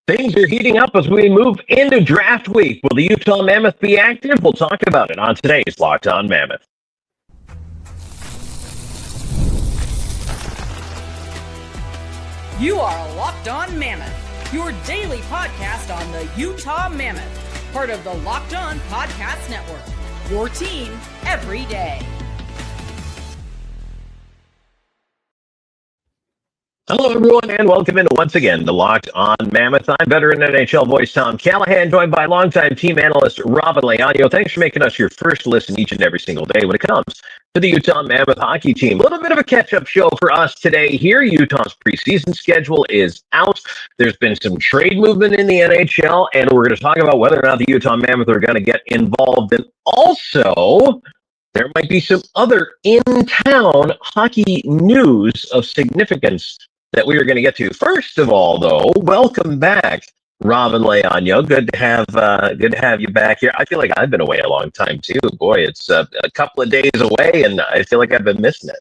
Things are heating up as we move into draft week. Will the Utah Mammoth be active? We'll talk about it on today's Locked On Mammoth. You are Locked On Mammoth, your daily podcast on the Utah Mammoth, part of the Locked On Podcast Network, your team every day. Hello, everyone, and welcome into once again the Locked On Mammoth. I'm veteran NHL voice Tom Callahan, joined by longtime team analyst Robyn and Tom. Thanks for making us your first listen each and every single day when it comes to the Utah Mammoth hockey team. A little bit of a catch-up show for us today here. Utah's preseason schedule is out. There's been some trade movement in the NHL, and we're going to talk about whether or not the Utah Mammoth are going to get involved. And also, there might be some other in-town hockey news of significance that we are going to get to. First of all, though, welcome back, Robyn Leonio. Good to have you back here. I feel like I've been away a long time too. Boy, it's a couple of days away, and I feel like I've been missing it.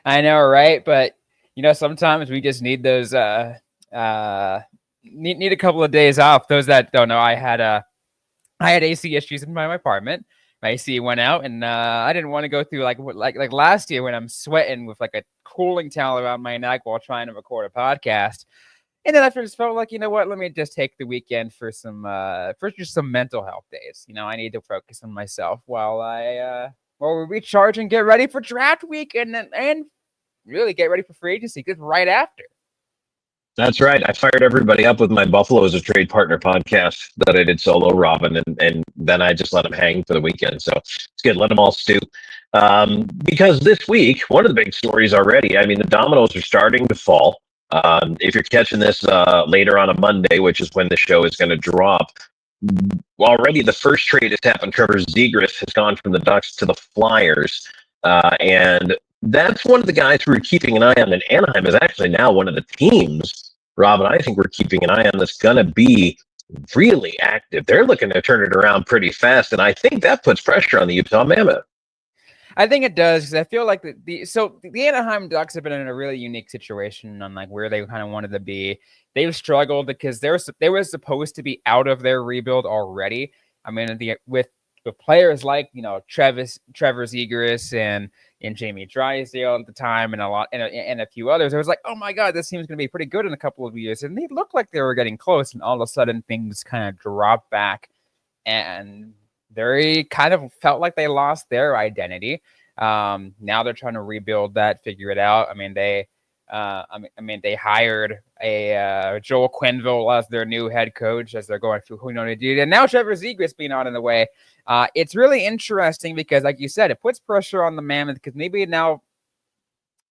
I know, right? But sometimes we just need those need a couple of days off. Those that don't know, I had AC issues in my apartment. My AC went out, and I didn't want to go through like last year when I'm sweating with like a cooling towel around my neck while trying to record a podcast. And then I just felt like, you know what? Let me just take the weekend for some just some mental health days. I need to focus on myself while we recharge and get ready for draft week, and really get ready for free agency because right after. That's right. I fired everybody up with my Buffalo as a Trade Partner podcast that I did solo, Robyn, and then I just let them hang for the weekend. So it's good. Let them all stew. Because this week, one of the big stories already, I mean, the dominoes are starting to fall. If you're catching this later on a Monday, which is when the show is going to drop, already the first trade has happened. Trevor Zegras has gone from the Ducks to the Flyers. And that's one of the guys we're keeping an eye on. And Anaheim is actually now one of the teams, Robyn, I think we're keeping an eye on that's going to be really active. They're looking to turn it around pretty fast. And I think that puts pressure on the Utah Mammoth. I think it does, because I feel like the Anaheim Ducks have been in a really unique situation on like where they kind of wanted to be. They've struggled because they were supposed to be out of their rebuild already. I mean, with players like Trevor Zegras and Jamie Drysdale at the time, and a few others, I was like, oh my god, this team's going to be pretty good in a couple of years. And they looked like they were getting close, and all of a sudden things kind of dropped back, and they kind of felt like they lost their identity. Now they're trying to rebuild that, figure it out. I mean, they hired a Joel Quenneville as their new head coach as they're going through who knows to do. And now Trevor Zegras being on in the way. It's really interesting because, like you said, it puts pressure on the Mammoth, because maybe now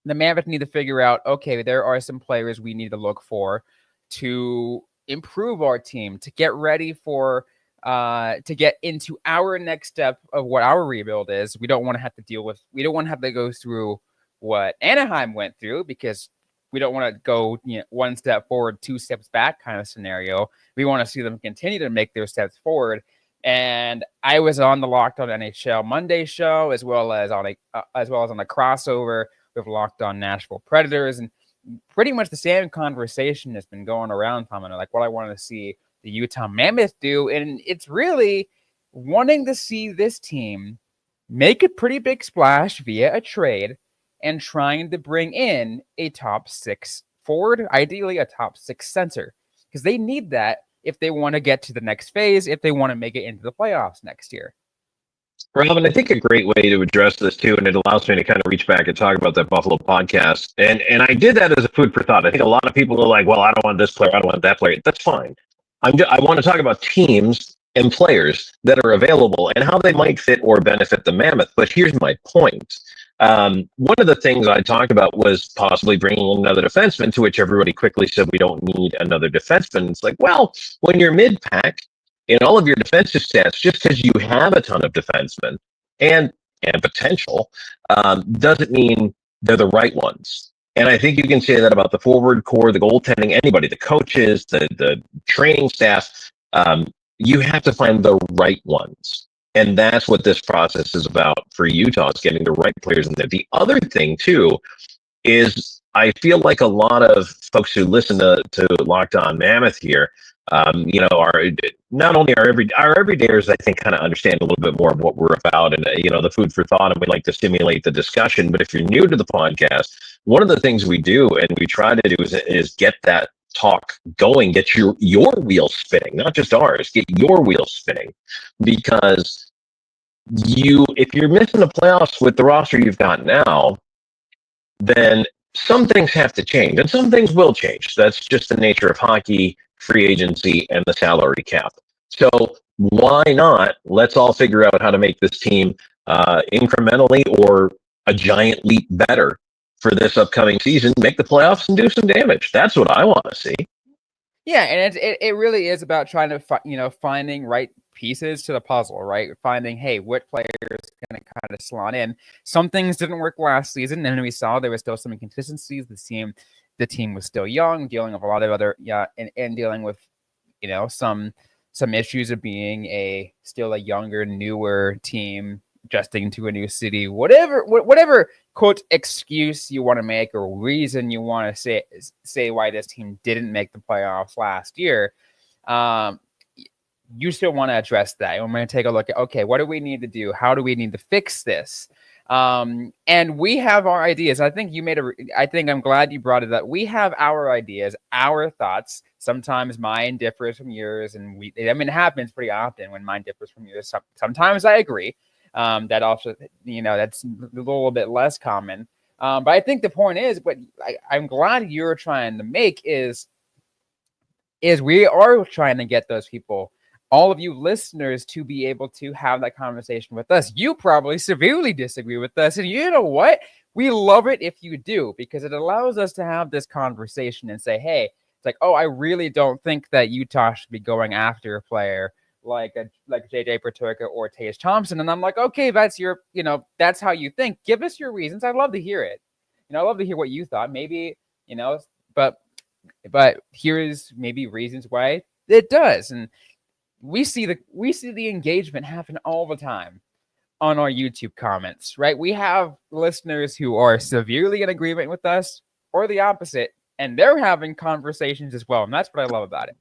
the Mammoth need to figure out, okay, there are some players we need to look for to improve our team, to get ready for to get into our next step of what our rebuild is. We don't want to have to go through what Anaheim went through, because we don't want to go one step forward, two steps back kind of scenario. We want to see them continue to make their steps forward. And I was on the Locked On NHL Monday show, as well as on the crossover with Locked On Nashville Predators, and pretty much the same conversation has been going around, Tom, and like what I want to see the Utah Mammoth do. And it's really wanting to see this team make a pretty big splash via a trade and trying to bring in a top 6 forward, ideally a top 6 center, because they need that if they want to get to the next phase, if they want to make it into the playoffs next year. Robyn, I think a great way to address this too, and it allows me to kind of reach back and talk about that Buffalo podcast. And I did that as a food for thought. I think a lot of people are like, well, I don't want this player, I don't want that player. That's fine. I want to talk about teams and players that are available and how they might fit or benefit the Mammoth. But here's my point. One of the things I talked about was possibly bringing in another defenseman, to which everybody quickly said we don't need another defenseman. It's like, well, when you're mid-pack in all of your defensive stats, just because you have a ton of defensemen and potential doesn't mean they're the right ones. And I think you can say that about the forward core, the goaltending, anybody, the coaches, the training staff. You have to find the right ones. And that's what this process is about for Utah, is getting the right players in there. The other thing, too, is I feel like a lot of folks who listen to Locked On Mammoth here, are not only our everydayers, I think, kind of understand a little bit more of what we're about, and the food for thought, and we like to stimulate the discussion. But if you're new to the podcast, one of the things we do and we try to do is get that talk going, get your wheels spinning, not just ours, get your wheels spinning, because if you're missing the playoffs with the roster you've got now, then some things have to change, and some things will change. That's just the nature of hockey, free agency, and the salary cap. So why not? Let's all figure out how to make this team incrementally or a giant leap better for this upcoming season, make the playoffs and do some damage. That's what I want to see. Yeah, and it really is about trying to finding right pieces to the puzzle, right? Finding, hey, what players going to kind of slot in. Some things didn't work last season, and we saw there was still some inconsistencies. The team was still young, dealing with a lot of other and dealing with some issues of being still a younger, newer team, adjusting to a new city, whatever quote excuse you want to make or reason you want to say why this team didn't make the playoffs last year. You still want to address that. I'm going to take a look at, okay, what do we need to do? How do we need to fix this? And we have our ideas. I think I'm glad you brought it up. We have our ideas, our thoughts. Sometimes mine differs from yours, and it happens pretty often when mine differs from yours. Sometimes I agree. That also, that's a little bit less common. But I think the point is, what I'm glad you're trying to make is we are trying to get those people, all of you listeners, to be able to have that conversation with us. You probably severely disagree with us, and you know what? We love it if you do, because it allows us to have this conversation and say, hey, it's like, oh, I really don't think that Utah should be going after a player like JJ Peterka or Tage Thompson. And I'm like, okay, that's that's how you think. Give us your reasons. I'd love to hear it. I love to hear what you thought. Maybe, but here is maybe reasons why it does. And we see the engagement happen all the time on our YouTube comments, right? We have listeners who are severely in agreement with us or the opposite, and they're having conversations as well. And that's what I love about it.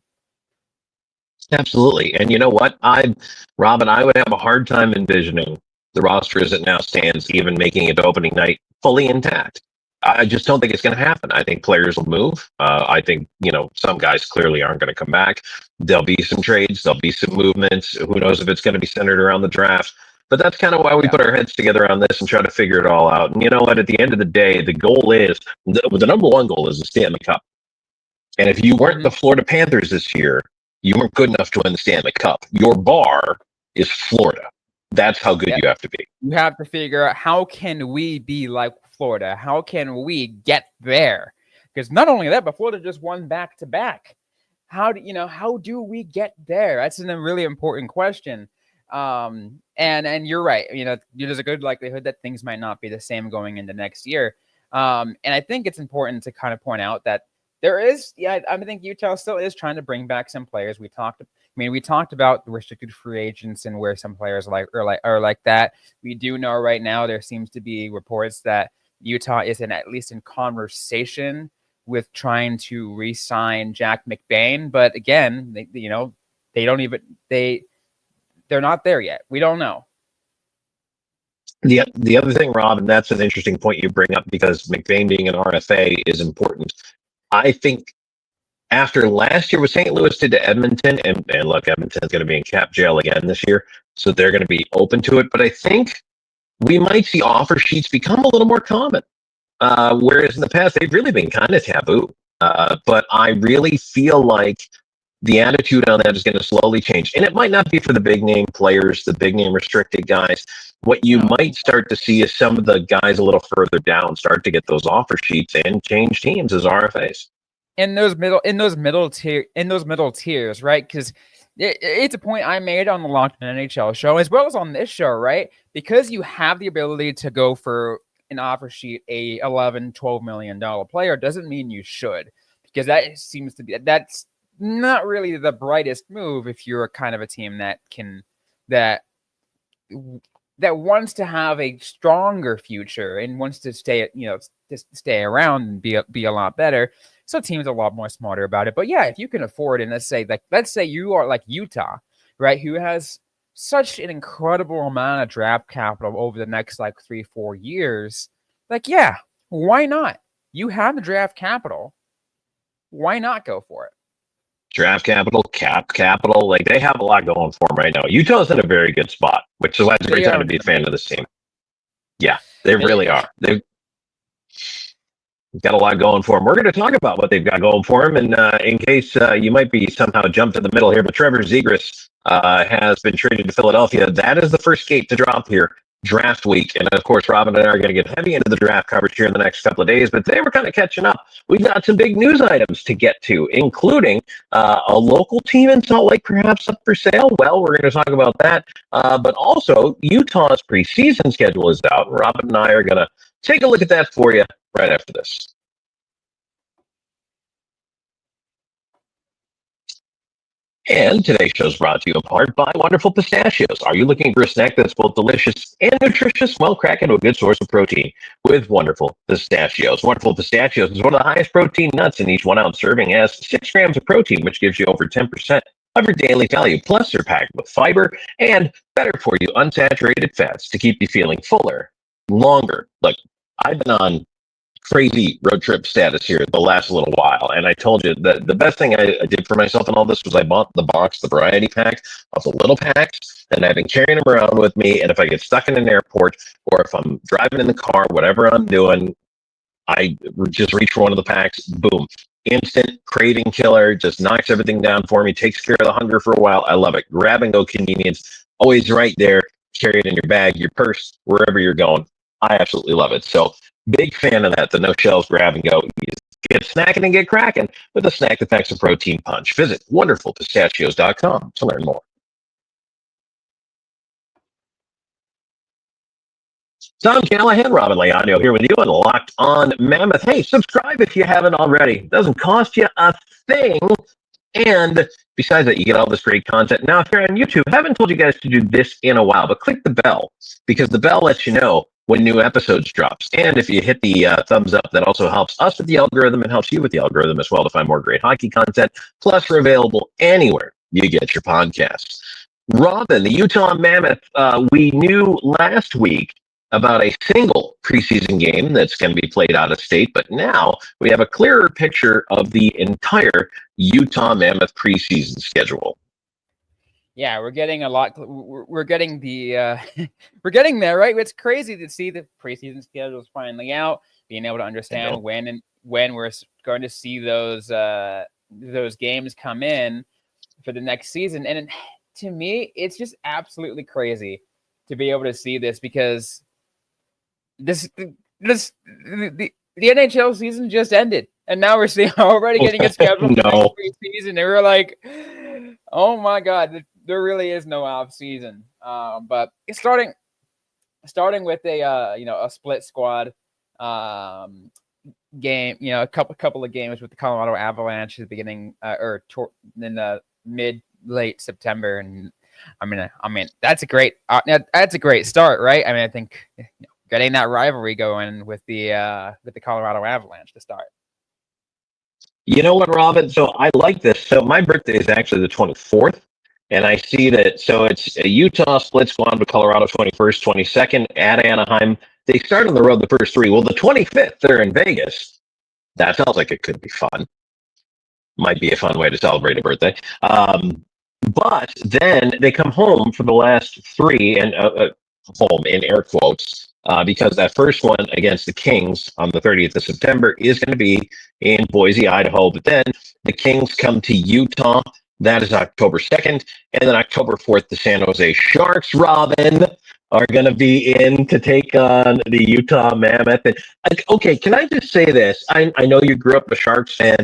Absolutely. And you know what? Robyn, I would have a hard time envisioning the roster as it now stands, even making it to opening night fully intact. I just don't think it's going to happen. I think players will move. I think, some guys clearly aren't going to come back. There'll be some trades. There'll be some movements. Who knows if it's going to be centered around the draft. But that's kind of why we put our heads together on this and try to figure it all out. And you know what? At the end of the day, the goal is, the number one goal is the Stanley Cup. And if you weren't the Florida Panthers this year, you weren't good enough to win the Stanley Cup. Your bar is Florida. That's how good you have to be. You have to figure out, how can we be like Florida? How can we get there? Because not only that, but Florida just won back-to-back. How do we get there? That's a really important question. And you're right. There's a good likelihood that things might not be the same going into next year. And I think it's important to kind of point out that there is, I think Utah still is trying to bring back some players. We talked about the restricted free agents and where some players are like that. We do know right now there seems to be reports that Utah is at least in conversation with trying to re-sign Jack McBain, but again, they're not there yet. We don't know. The other thing, Rob, and that's an interesting point you bring up, because McBain being an RFA is important. I think after last year, what St. Louis did to Edmonton, and look, Edmonton's going to be in cap jail again this year, so they're going to be open to it. But I think we might see offer sheets become a little more common, whereas in the past, they've really been kind of taboo. But I really feel like the attitude on that is going to slowly change. And it might not be for the big name players, the big name restricted guys. What you might start to see is some of the guys a little further down start to get those offer sheets and change teams as RFAs. In those middle tiers, right? Because it's a point I made on the Locked On NHL show, as well as on this show, right? Because you have the ability to go for an offer sheet, a $11-12 million player, doesn't mean you should, because that's not really the brightest move if you're a kind of a team that wants to have a stronger future and wants to stay to stay around and be a lot better. So teams are a lot more smarter about it. But yeah, if you can afford it, and let's say you are like Utah, right, who has such an incredible amount of draft capital over the next like 3-4 years, like, yeah, why not? You have the draft capital. Why not go for it? Draft capital, cap capital, like they have a lot going for them right now. Utah's in a very good spot, which is why it's a great time to be a fan of this team. Yeah, they really are. They've got a lot going for them. We're going to talk about what they've got going for them, and in case you might be somehow jumped in the middle here, but Trevor Zegras has been traded to Philadelphia. That is the first gate to drop here, draft week. And of course, Robyn and I are going to get heavy into the draft coverage here in the next couple of days, but today we're kind of catching up. We've got some big news items to get to, including a local team in Salt Lake perhaps up for sale. Well, we're going to talk about that, but also Utah's preseason schedule is out. Robyn and I are going to take a look at that for you right after this. And today's show is brought to you in part by Wonderful Pistachios. Are you looking for a snack that's both delicious and nutritious? Well, crack into a good source of protein with Wonderful Pistachios. Wonderful Pistachios is one of the highest protein nuts, and each 1 ounce serving has 6 grams of protein, which gives you over 10% of your daily value. Plus, they're packed with fiber and better for you unsaturated fats to keep you feeling fuller, longer. Look, I've been on crazy road trip status here the last little while, and I told you that the best thing I did for myself in all this was I bought the variety pack of the little packs, and I've been carrying them around with me. And if I get stuck in an airport or if I'm driving in the car, whatever I'm doing, I just reach for one of the packs. Boom, instant craving killer, just knocks everything down for me, takes care of the hunger for a while. I love it. Grab and go convenience, always right there. Carry it in your bag, your purse, wherever you're going. I absolutely love it. So big fan of that, the no shells grab and go. You get snacking and get cracking with a snack that packs a protein punch. Visit wonderfulpistachios.com to learn more. Tom Callahan, Robyn Leano here with you on Locked On Mammoth. Hey, subscribe if you haven't already. It doesn't cost you a thing. And besides that, you get all this great content. Now, if you're on YouTube, I haven't told you guys to do this in a while, but click the bell, because the bell lets you know when new episodes drops. And if you hit the thumbs up, that also helps us with the algorithm and helps you with the algorithm as well to find more great hockey content. Plus, we're available anywhere you get your podcasts. Robyn, the Utah Mammoth, we knew last week about a single preseason game that's going to be played out of state, but now we have a clearer picture of the entire Utah Mammoth preseason schedule. Yeah, we're getting a lot. We're getting the we're getting there, right? It's crazy to see the preseason schedule is finally out, being able to understand when we're going to see those games come in for the next season. And to me, it's just absolutely crazy to be able to see this, because the NHL season just ended, and now we're already getting a schedule for next preseason. And we're like, oh my God, there really is no off season. But it's starting with a split squad game. A couple of games with the Colorado Avalanche at the beginning in the late September, and I mean that's a great start, right? I mean, I think getting that rivalry going with the Colorado Avalanche to start. You know what, Robyn? So I like this. So my birthday is actually the 24th. And I see that, so it's a Utah split squad with Colorado 21st, 22nd at Anaheim. They start on the road the first 3. Well, the 25th, they're in Vegas. That sounds like it could be fun. Might be a fun way to celebrate a birthday. But then they come home for the last 3, and home in air quotes, because that first one against the Kings on the 30th of September is going to be in Boise, Idaho. But then the Kings come to Utah. That is October 2nd. And then October 4th, the San Jose Sharks, Robyn, are going to be in to take on the Utah Mammoth. And, okay, can I just say this? I know you grew up a Sharks fan,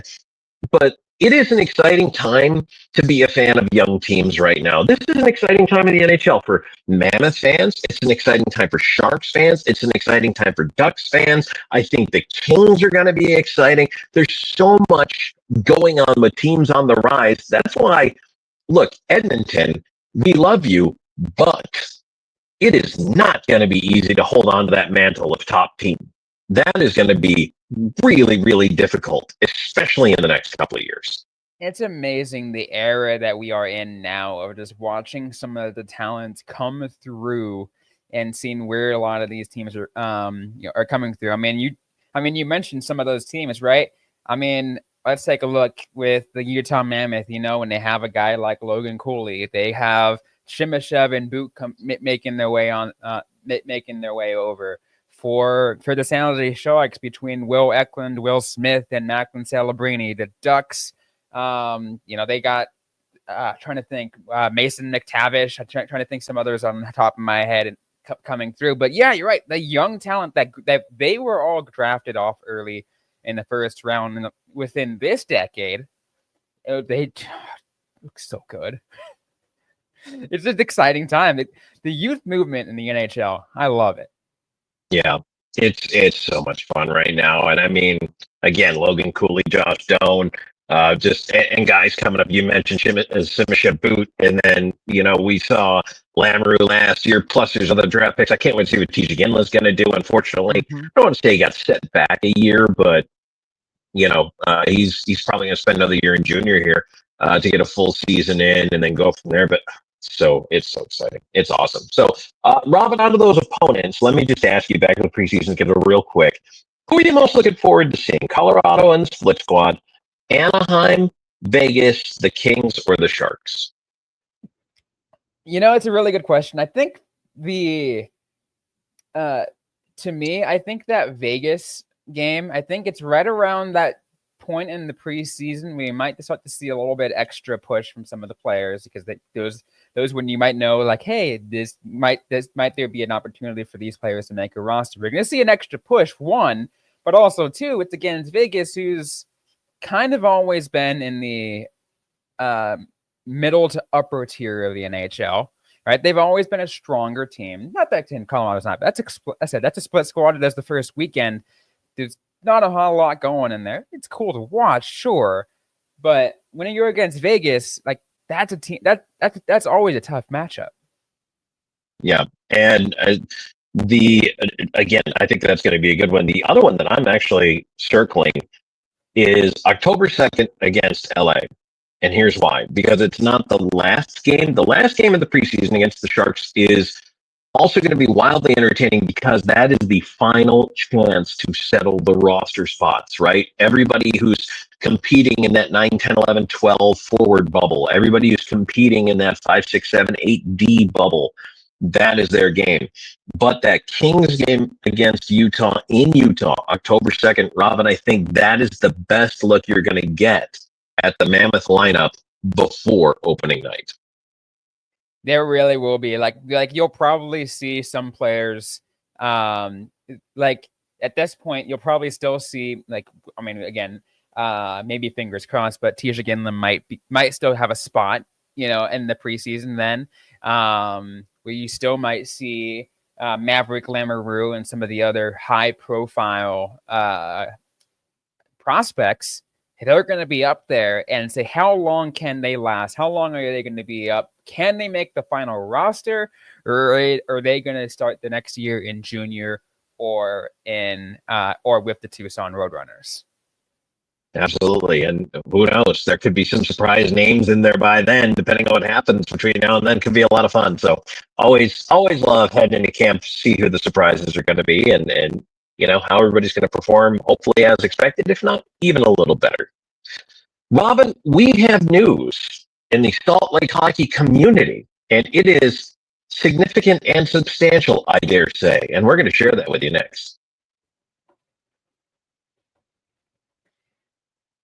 but it is an exciting time to be a fan of young teams right now. This is an exciting time in the NHL for Mammoth fans. It's an exciting time for Sharks fans. It's an exciting time for Ducks fans. I think the Kings are going to be exciting. There's so much going on with teams on the rise. That's why, look, Edmonton, we love you, but it is not going to be easy to hold on to that mantle of top team. that is going to be really, really difficult, especially in the next couple of years. It's amazing the era that we are in now of just watching some of the talents come through and seeing where a lot of these teams are are coming through. I mean, you mentioned some of those teams, right? I mean, let's take a look with the Utah Mammoth, when they have a guy like Logan Cooley, they have Shimashev and Boot making their way over. For the San Jose Sharks, between Will Eklund, Will Smith, and Macklin Celebrini, the Ducks, they got trying to think Mason McTavish. I'm trying to think some others on the top of my head and coming through. But yeah, you're right. The young talent that they were all drafted off early in the first round within this decade, they look so good. It's an exciting time. The youth movement in the NHL, I love it. Yeah, it's so much fun right now. And I mean, again, Logan Cooley, Josh Doan, and guys coming up. You mentioned Simashev Boot, and then we saw Lamoureux last year. Plus, there's other draft picks. I can't wait to see what TJ Ginla's going to do. Unfortunately, I don't want to say he got set back a year, but he's probably going to spend another year in junior here to get a full season in, and then go from there. But it's so exciting. It's awesome. So, Robyn, out of those opponents, let me just ask you back to the preseason, give it a real quick. Who are you most looking forward to seeing? Colorado and the Split Squad, Anaheim, Vegas, the Kings, or the Sharks? It's a really good question. I think to me, I think that Vegas game, I think it's right around that point in the preseason we might start to see a little bit extra push from some of the players, because those when you might know, like, hey, this might there be an opportunity for these players to make a roster. We're going to see an extra push, one, but also two, it's against Vegas, who's kind of always been in the middle to upper tier of the NHL. Right, they've always been a stronger team. Not that in Colorado's not. That's a split squad. That's the first weekend. There's not a whole lot going in there. It's cool to watch, sure, but when you're against Vegas, like, that's a team that's always a tough matchup. Yeah, and again, I think that's going to be a good one. The other one that I'm actually circling is October 2nd against LA. And here's why. Because it's not the last game. The last game of the preseason against the Sharks is also going to be wildly entertaining, because that is the final chance to settle the roster spots, right? Everybody who's competing in that 9, 10, 11, 12 forward bubble, everybody who's competing in that 5, 6, 7, 8D bubble, that is their game. But that Kings game against Utah in Utah, October 2nd, Robyn, I think that is the best look you're going to get at the Mammoth lineup before opening night. There really will be like you'll probably see some players like at this point you'll probably still see, like, I mean, again, maybe fingers crossed, but Tisha Ginla might still have a spot, in the preseason then, where you still might see Maverick Lamoureux and some of the other high profile prospects. They're going to be up there, and say, how long can they last? How long are they going to be up? Can they make the final roster, or are they going to start the next year in junior or with the Tucson Roadrunners? Absolutely, and who knows? There could be some surprise names in there by then, depending on what happens between now and then. Could be a lot of fun. So always love heading into camp, see who the surprises are going to be, and how everybody's going to perform, hopefully as expected, if not even a little better. Robyn, we have news in the Salt Lake hockey community, and it is significant and substantial, I dare say, and we're going to share that with you next.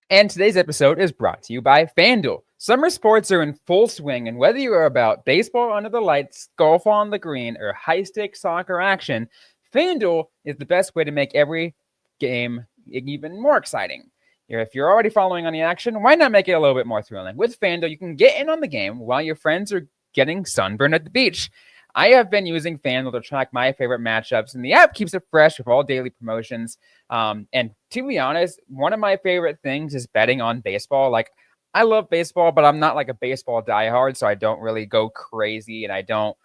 And today's episode is brought to you by FanDuel. Summer sports are in full swing, and whether you're about baseball under the lights, golf on the green, or high-stakes soccer action, FanDuel is the best way to make every game even more exciting. If you're already following on the action, why not make it a little bit more thrilling? With FanDuel, you can get in on the game while your friends are getting sunburned at the beach. I have been using FanDuel to track my favorite matchups, and the app keeps it fresh with all daily promotions. And to be honest, one of my favorite things is betting on baseball. Like, I love baseball, but I'm not like a baseball diehard, so I don't really go crazy, and I don't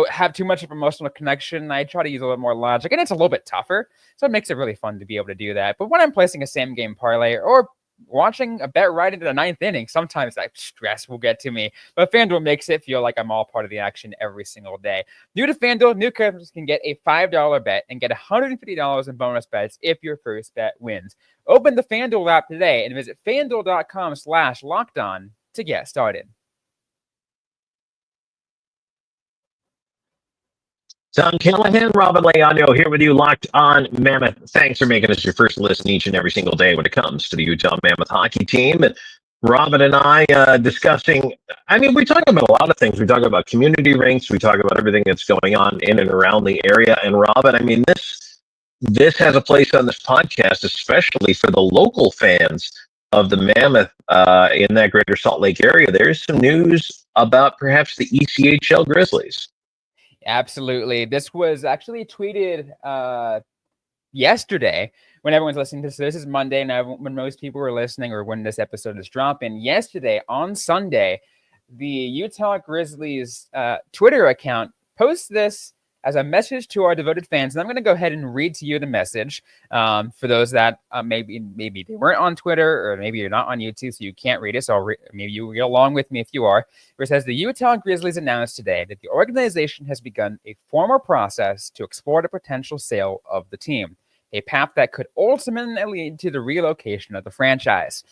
have too much of emotional connection. I try to use a little more logic, and it's a little bit tougher. So it makes it really fun to be able to do that. But when I'm placing a same game parlay or watching a bet right into the ninth inning, sometimes that stress will get to me. But FanDuel makes it feel like I'm all part of the action every single day. New to FanDuel, new customers can get a $5 bet and get $150 in bonus bets if your first bet wins. Open the FanDuel app today and visit FanDuel.com/lockedon to get started. Tom Callahan, Robyn Leano here with you, Locked On Mammoth. Thanks for making us your first listen each and every single day when it comes to the Utah Mammoth hockey team. And Robyn and I discussing, we talk about a lot of things. We talk about community rinks. We talk about everything that's going on in and around the area. And Robyn, this has a place on this podcast, especially for the local fans of the Mammoth in that greater Salt Lake area. There's some news about perhaps the ECHL Grizzlies. Absolutely. This was actually tweeted yesterday when everyone's listening to this. So this is Monday, and when most people were listening or when this episode is dropping. Yesterday, on Sunday, the Utah Grizzlies Twitter account posts this as a message to our devoted fans. And I'm going to go ahead and read to you the message for those that maybe they weren't on Twitter, or maybe you're not on YouTube, so you can't read it. So maybe you read along with me if you are. Where it says, the Utah Grizzlies announced today that the organization has begun a formal process to explore the potential sale of the team, a path that could ultimately lead to the relocation of the franchise.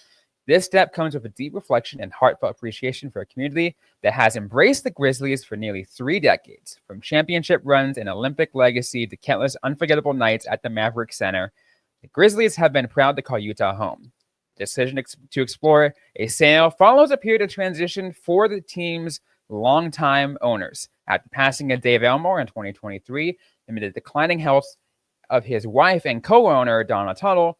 This step comes with a deep reflection and heartfelt appreciation for a community that has embraced the Grizzlies for nearly 3 decades, from championship runs and Olympic legacy to countless unforgettable nights at the Maverick Center. The Grizzlies have been proud to call Utah home. The decision to explore a sale follows a period of transition for the team's longtime owners. After passing of Dave Elmore in 2023, amid the declining health of his wife and co-owner, Donna Tuttle,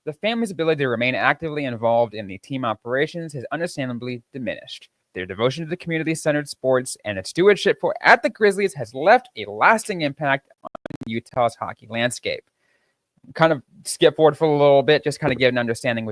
the family's ability to remain actively involved in the team operations has understandably diminished. Their devotion to the community-centered sports and its stewardship at the Grizzlies has left a lasting impact on Utah's hockey landscape. Kind of skip forward for a little bit, just kind of get an understanding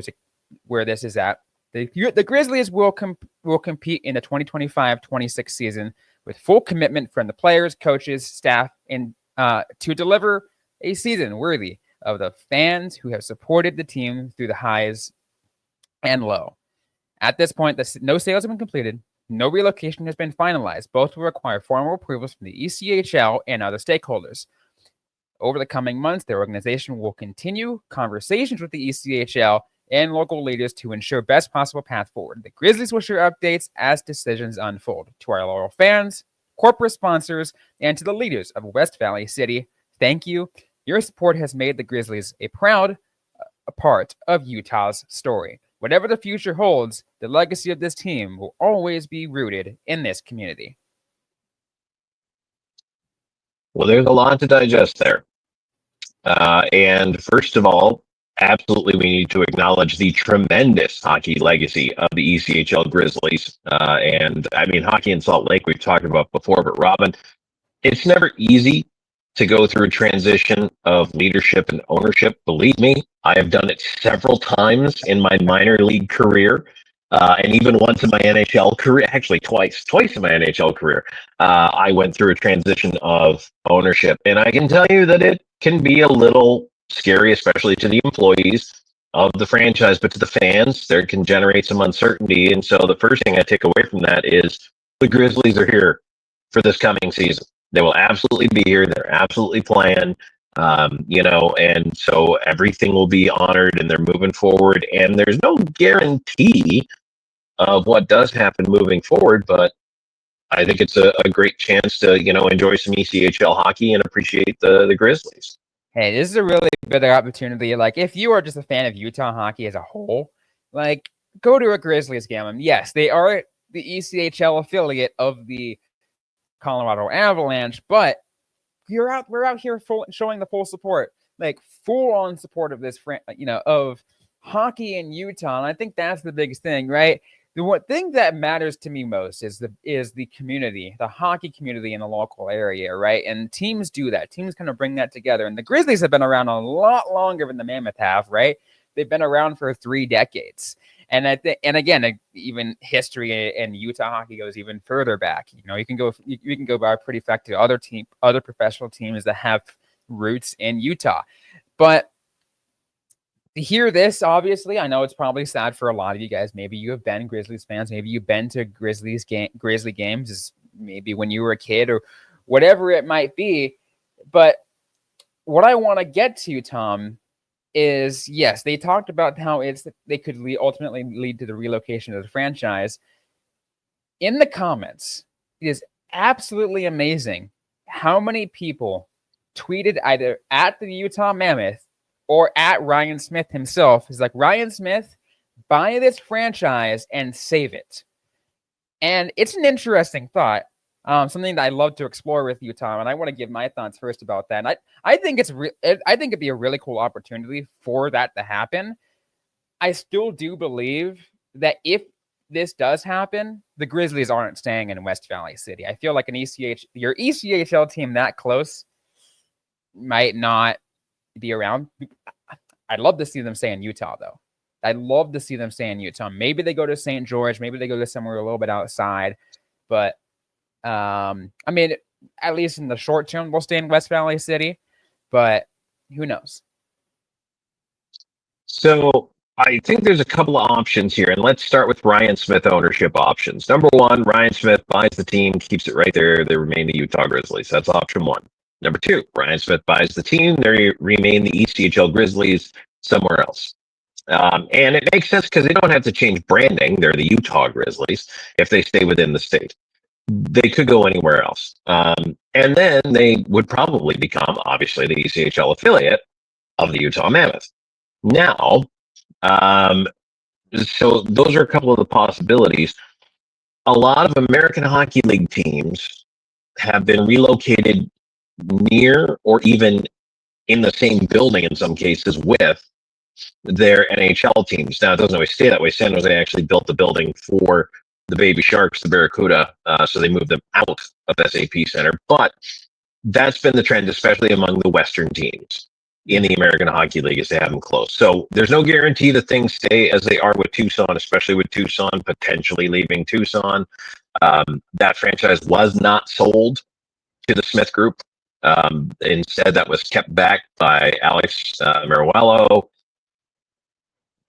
where this is at. The Grizzlies will compete in the 2025-26 season with full commitment from the players, coaches, staff, and to deliver a season worthy of the fans who have supported the team through the highs and low. At this point, no sales have been completed. No relocation has been finalized. Both will require formal approvals from the ECHL and other stakeholders. Over the coming months, their organization will continue conversations with the ECHL and local leaders to ensure best possible path forward. The Grizzlies will share updates as decisions unfold. To our loyal fans, corporate sponsors, and to the leaders of West Valley City, thank you. Your support has made the Grizzlies a proud part of Utah's story. Whatever the future holds, the legacy of this team will always be rooted in this community. Well, there's a lot to digest there. And first of all, absolutely we need to acknowledge the tremendous hockey legacy of the ECHL Grizzlies. Hockey in Salt Lake we've talked about before, but Robyn, it's never easy to go through a transition of leadership and ownership. Believe me, I have done it several times in my minor league career, and even once in my NHL career, actually twice in my NHL career. I went through a transition of ownership, and I can tell you that it can be a little scary, especially to the employees of the franchise, but to the fans, there can generate some uncertainty. And so the first thing I take away from that is the Grizzlies are here for this coming season. They will absolutely be here. They're absolutely playing, and so everything will be honored and they're moving forward. And there's no guarantee of what does happen moving forward, but I think it's a great chance to, enjoy some ECHL hockey and appreciate the Grizzlies. Hey, this is a really good opportunity. Like, if you are just a fan of Utah hockey as a whole, go to a Grizzlies game. Yes, they are the ECHL affiliate of the Colorado Avalanche, but we're out here showing the full support, full on support of this, of hockey in Utah. And I think that's the biggest thing, right? The one thing that matters to me most is the community, the hockey community in the local area, right? And teams do that. Teams kind of bring that together. And the Grizzlies have been around a lot longer than the Mammoth have, right? They've been around for 3 decades. And I think, and again, even history and Utah hockey goes even further back. You can go by pretty effective other professional teams that have roots in Utah. But to hear this, obviously, I know it's probably sad for a lot of you guys. Maybe you have been Grizzlies fans. Maybe you've been to Grizzly games, maybe when you were a kid or whatever it might be. But what I want to get to, Tom, is yes, they talked about how they could ultimately lead to the relocation of the franchise. In the comments, it is absolutely amazing how many people tweeted either at the Utah Mammoth or at Ryan Smith himself. He's like, Ryan Smith, buy this franchise and save it. And it's an interesting thought. Something that I love to explore with you, Tom, and I want to give my thoughts first about that. And I think I think it'd be a really cool opportunity for that to happen. I still do believe that if this does happen, the Grizzlies aren't staying in West Valley City. I feel like your ECHL team that close might not be around. I'd love to see them stay in Utah, though. I'd love to see them stay in Utah. Maybe they go to St. George. Maybe they go to somewhere a little bit outside. But I mean, at least in the short term, we'll stay in West Valley City, but who knows? So I think there's a couple of options here, and let's start with Ryan Smith ownership options. Number one, Ryan Smith buys the team, keeps it right there. They remain the Utah Grizzlies. That's option one. Number two, Ryan Smith buys the team. They remain the ECHL Grizzlies somewhere else. And it makes sense because they don't have to change branding. They're the Utah Grizzlies if they stay within the state. They could go anywhere else. And then they would probably become, obviously, the ECHL affiliate of the Utah Mammoth. Now, so those are a couple of the possibilities. A lot of American Hockey League teams have been relocated near or even in the same building in some cases with their NHL teams. Now, it doesn't always stay that way. San Jose actually built the building for the Baby Sharks, the Barracuda, so they moved them out of SAP Center. But that's been the trend, especially among the Western teams in the American Hockey League, is they have them close. So there's no guarantee that things stay as they are with Tucson, especially with Tucson potentially leaving Tucson. That franchise was not sold to the Smith Group. Instead, that was kept back by Alex Meruelo.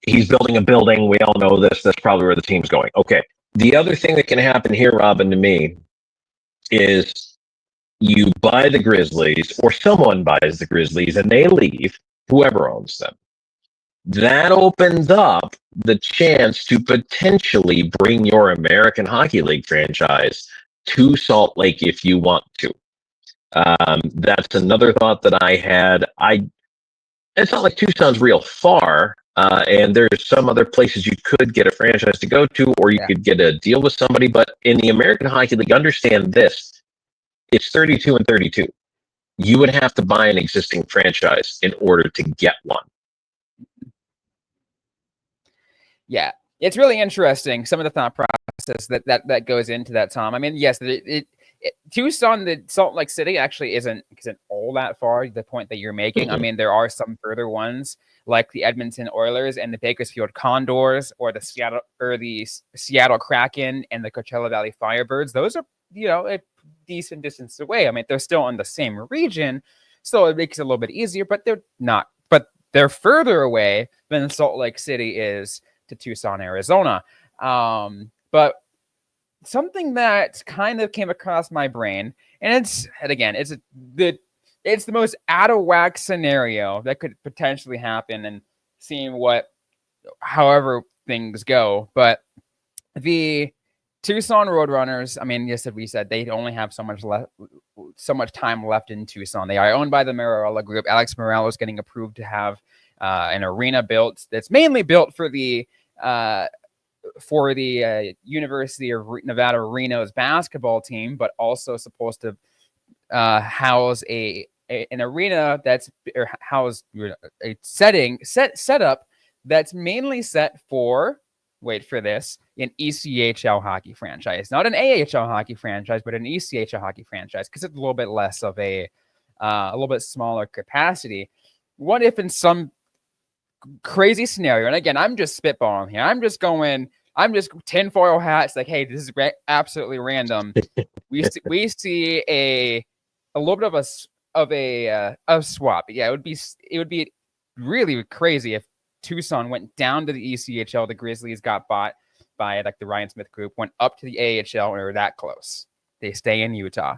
He's building a building. We all know this. That's probably where the team's going. Okay. The other thing that can happen here, Robyn, to me, is you buy the Grizzlies or someone buys the Grizzlies and they leave, whoever owns them. That opens up the chance to potentially bring your American Hockey League franchise to Salt Lake if you want to. That's another thought that I had. It's not like Tucson's real far. And there's some other places you could get a franchise to go to, or you could get a deal with somebody. But in the American Hockey League, understand this. It's 32 and 32. You would have to buy an existing franchise in order to get one. Yeah, it's really interesting, some of the thought process that goes into that, Tom. I mean, yes, Tucson, the Salt Lake City actually isn't all that far, the point that you're making. I mean, there are some further ones like the Edmonton Oilers and the Bakersfield Condors, or the Seattle Kraken and the Coachella Valley Firebirds. Those are, a decent distance away. I mean, they're still in the same region, so it makes it a little bit easier, but they're not. But they're further away than Salt Lake City is to Tucson, Arizona. But something that kind of came across my brain, and it's the most out of whack scenario that could potentially happen, and seeing however things go. But the Tucson Roadrunners, I mean, yes, we said they only have so much time left in Tucson. They are owned by the Meruelo Group. Alex Meruelo is getting approved to have an arena built that's mainly built for the University of Nevada Reno's basketball team, but also supposed to house an arena that's housed a setup that's mainly set for, wait for this, an ECHL hockey franchise, not an AHL hockey franchise, but an ECHL hockey franchise, because it's a little bit less of a little bit smaller capacity. What if in some crazy scenario, and again, I'm just spitballing here. I'm just tinfoil hats. Like, hey, this is absolutely random. we see a little bit of a swap. Yeah, it would be really crazy if Tucson went down to the ECHL. The Grizzlies got bought by like the Ryan Smith group, went up to the AHL, and are that close. They stay in Utah,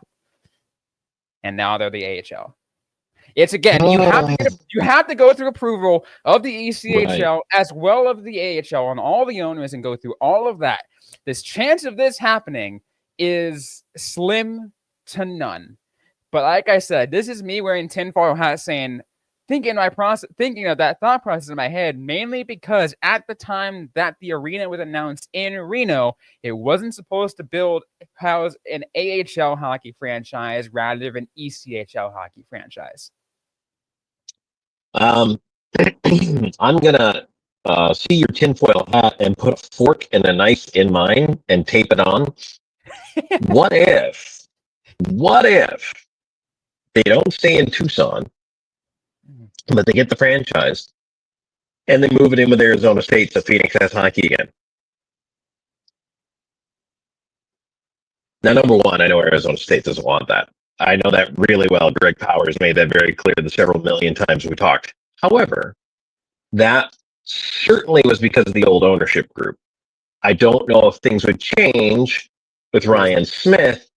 and now they're the AHL. It's again, you have to go through approval of the ECHL right, as well as the AHL on all the owners and go through all of that. This chance of this happening is slim to none. But like I said, this is me wearing tinfoil hat saying, thinking of that thought process in my head, mainly because at the time that the arena was announced in Reno, it wasn't supposed to house an AHL hockey franchise rather than ECHL hockey franchise. I'm gonna see your tinfoil hat and put a fork and a knife in mine and tape it on. What if they don't stay in Tucson, but they get the franchise and they move it in with Arizona State so Phoenix has hockey again? Now, number one, I know Arizona State doesn't want that. I know that really well. Greg Powers made that very clear the several million times we talked. However, that certainly was because of the old ownership group. I don't know if things would change with Ryan Smith,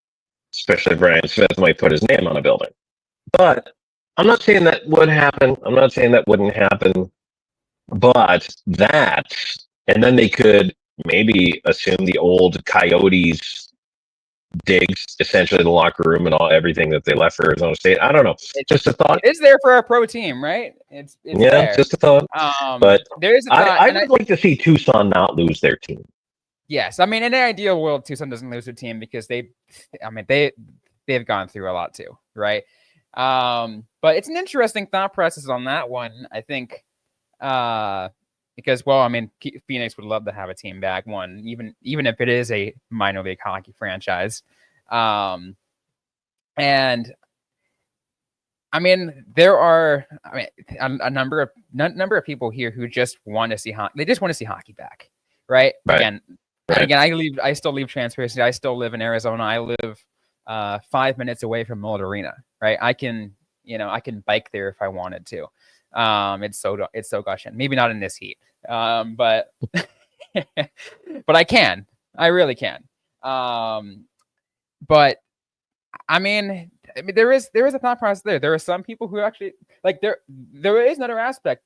especially if Ryan Smith might put his name on a building. But I'm not saying that would happen. I'm not saying that wouldn't happen. But that, and then they could maybe assume the old Coyotes digs, essentially the locker room and everything that they left for Arizona State. I don't know. It's just a thought. It's there for a pro team, right? It's there. Just a thought. But there's a thought, I would like to see Tucson not lose their team. Yes, I mean, in an ideal world, Tucson doesn't lose their team because they've gone through a lot too, right? But it's an interesting thought process on that one, I think, because, well, I mean, Phoenix would love to have a team back, even if it is a minor league hockey franchise. And I mean, there are a number of people here who just want to see hockey. They just want to see hockey back, right? Again, I still leave transparency. I still live in Arizona. I live 5 minutes away from Mullet Arena, right? I can bike there if I wanted to. It's so gushing. Maybe not in this heat, but but I can. I really can. But I mean, there is a thought process there. There are some people who actually like there is another aspect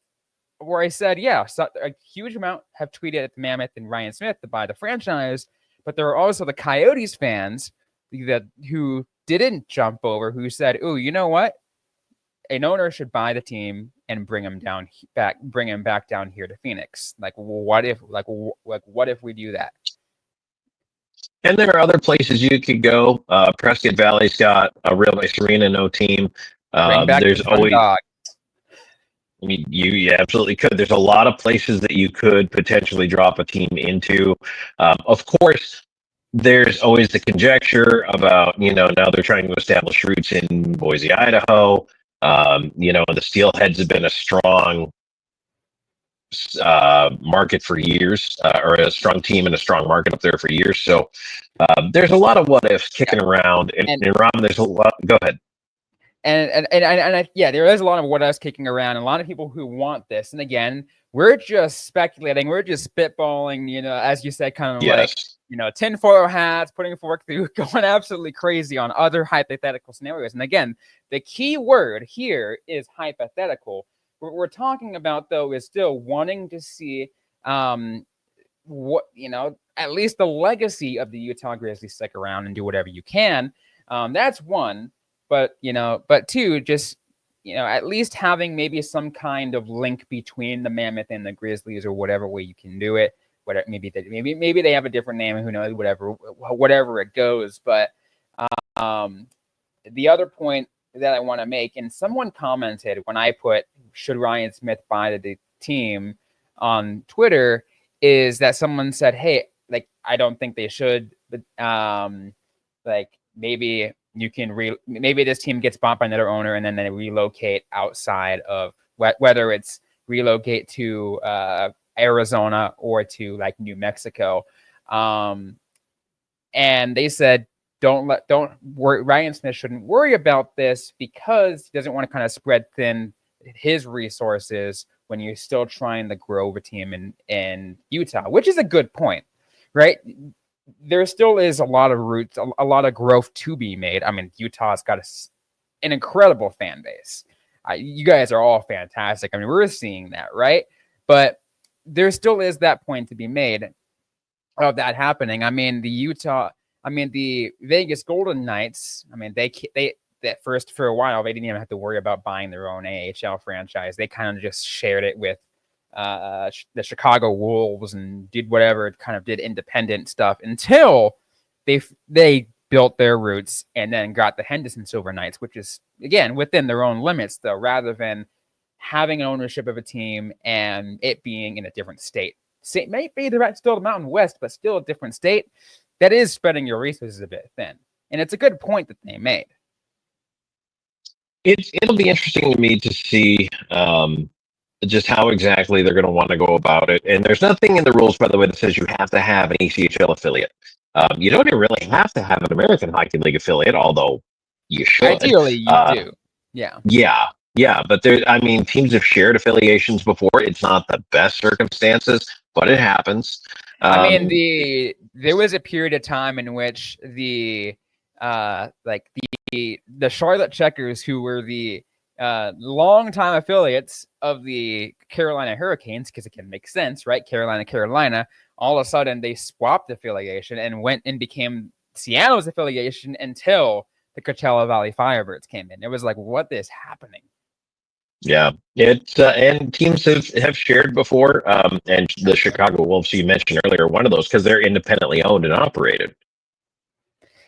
where I said, yeah, so a huge amount have tweeted at the Mammoth and Ryan Smith to buy the franchise, but there are also the Coyotes fans who didn't jump over, who said, "Oh, you know what? An owner should buy the team and bring him back down here to Phoenix. Like, what if we do that?" And there are other places you could go. Prescott Valley's got a real nice arena, no team. There's always. I mean, you absolutely could. There's a lot of places that you could potentially drop a team into. Of course, there's always the conjecture about, now they're trying to establish roots in Boise, Idaho. The Steelheads have been a strong market for years, or a strong team and a strong market up there for years. So there's a lot of what ifs kicking around. And Robyn, there's a lot. Go ahead. And there is a lot of what ifs kicking around. And a lot of people who want this. And again, we're just speculating. We're just spitballing. As you said, kind of like tinfoil hats, putting fork through, going absolutely crazy on other hypothetical scenarios. And again, the key word here is hypothetical. What we're talking about, though, is still wanting to see at least the legacy of the Utah Grizzlies stick around and do whatever you can. That's one. But two, just, at least having maybe some kind of link between the Mammoth and the Grizzlies, or whatever way you can do it. Maybe they have a different name, who knows, whatever it goes. But the other point that I want to make, and someone commented when I put, should Ryan Smith buy the team on Twitter, is that someone said, hey, like, I don't think they should, but like, maybe you can maybe this team gets bought by another owner and then they relocate outside of whether it's relocate to Arizona or to like New Mexico. And they said, don't worry. Ryan Smith shouldn't worry about this because he doesn't want to kind of spread thin his resources when you're still trying to grow a team in Utah, which is a good point, right? There still is a lot of roots, a lot of growth to be made. I mean, Utah's got an incredible fan base. You guys are all fantastic. I mean, we're seeing that, right? But there still is that point to be made of that happening. I mean, the Vegas Golden Knights, I mean, they that first for a while, they didn't even have to worry about buying their own AHL franchise. They kind of just shared it with the Chicago Wolves and did whatever it kind of did independent stuff until they built their roots and then got the Henderson Silver Knights, which is, again, within their own limits, though, rather than having ownership of a team and it being in a different state. It may be still the Mountain West, but still a different state. That is spreading your resources a bit thin. And it's a good point that they made. It'll be interesting to me to see just how exactly they're going to want to go about it. And there's nothing in the rules, by the way, that says you have to have an ECHL affiliate. You don't even really have to have an American Hockey League affiliate, although you should. Ideally, you do. Yeah. Yeah. But teams have shared affiliations before. It's not the best circumstances, but it happens. There was a period of time in which the Charlotte Checkers, who were the longtime affiliates of the Carolina Hurricanes, because it can make sense, right? Carolina, all of a sudden they swapped affiliation and went and became Seattle's affiliation until the Coachella Valley Firebirds came in. It was like, what is happening? Yeah, it's and teams have shared before, and the Chicago Wolves you mentioned earlier, one of those, because they're independently owned and operated.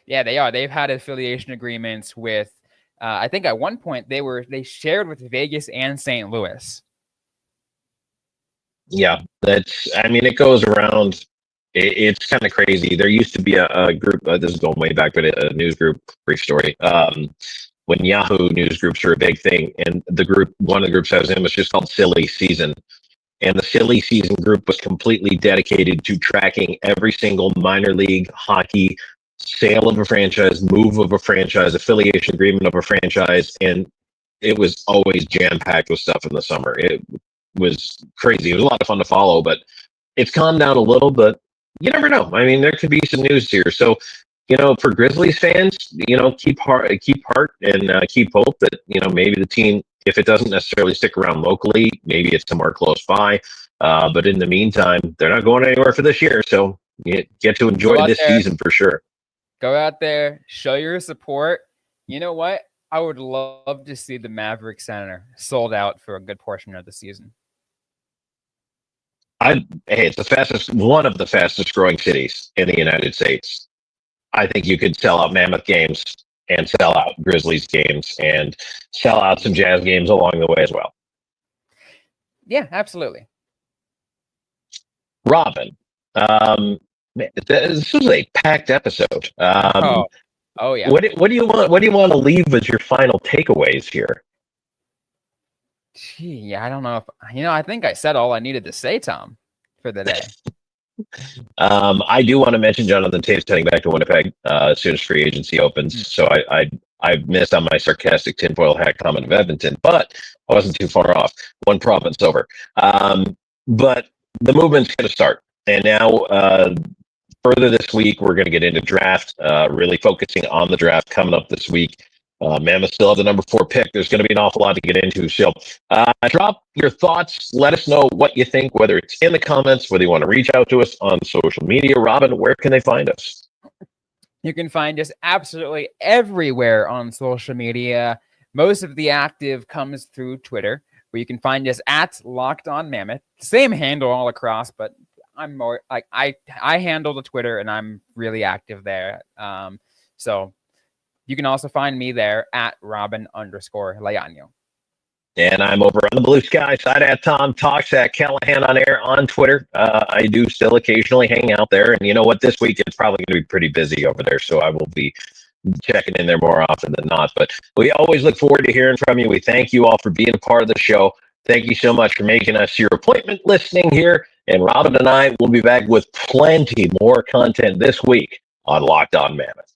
Yeah, they are. They've had affiliation agreements with, I think at one point they shared with Vegas and St. Louis. Yeah, it goes around. It's kind of crazy. There used to be a group, this is going way back, but a news group, brief story, when Yahoo news groups were a big thing, and one of the groups I was in was just called Silly Season. And the Silly Season group was completely dedicated to tracking every single minor league hockey sale of a franchise, move of a franchise, affiliation agreement of a franchise, and it was always jam-packed with stuff in the summer. It was crazy. It was a lot of fun to follow, but it's calmed down a little, but you never know. I mean, there could be some news here. So, for Grizzlies fans, keep heart and keep hope that, maybe the team, if it doesn't necessarily stick around locally, maybe it's somewhere close by. But in the meantime, they're not going anywhere for this year. So you get to enjoy this season for sure. Go out there, show your support. You know what? I would love to see the Maverick Center sold out for a good portion of the season. It's one of the fastest growing cities in the United States. I think you could sell out Mammoth games and sell out Grizzlies games and sell out some Jazz games along the way as well. Yeah, absolutely. Robyn, this was a packed episode. Oh yeah. What do you want to leave as your final takeaways here? Gee, I don't know if I think I said all I needed to say, Tom, for the day. I do want to mention Jonathan Taves heading back to Winnipeg as soon as free agency opens. So I missed on my sarcastic tinfoil hat comment of Edmonton, but I wasn't too far off. One province over. But the movement's going to start. And now further this week, we're going to get into draft, really focusing on the draft coming up this week. Mammoth still have the number 4 pick. There's going to be an awful lot to get into. So drop your thoughts. Let us know what you think, whether it's in the comments, whether you want to reach out to us on social media. Robyn, where can they find us? You can find us absolutely everywhere on social media. Most of the active comes through Twitter, where you can find us at Locked On Mammoth. Same handle all across, but I'm more like I handle the Twitter and I'm really active there. So you can also find me there at Robyn_Leano. And I'm over on the Blue Sky side at Tom Talks at Callahan on Air on Twitter. I do still occasionally hang out there. And you know what? This week it's probably going to be pretty busy over there. So I will be checking in there more often than not. But we always look forward to hearing from you. We thank you all for being a part of the show. Thank you so much for making us your appointment listening here. And Robyn and I will be back with plenty more content this week on Locked On Mammoth.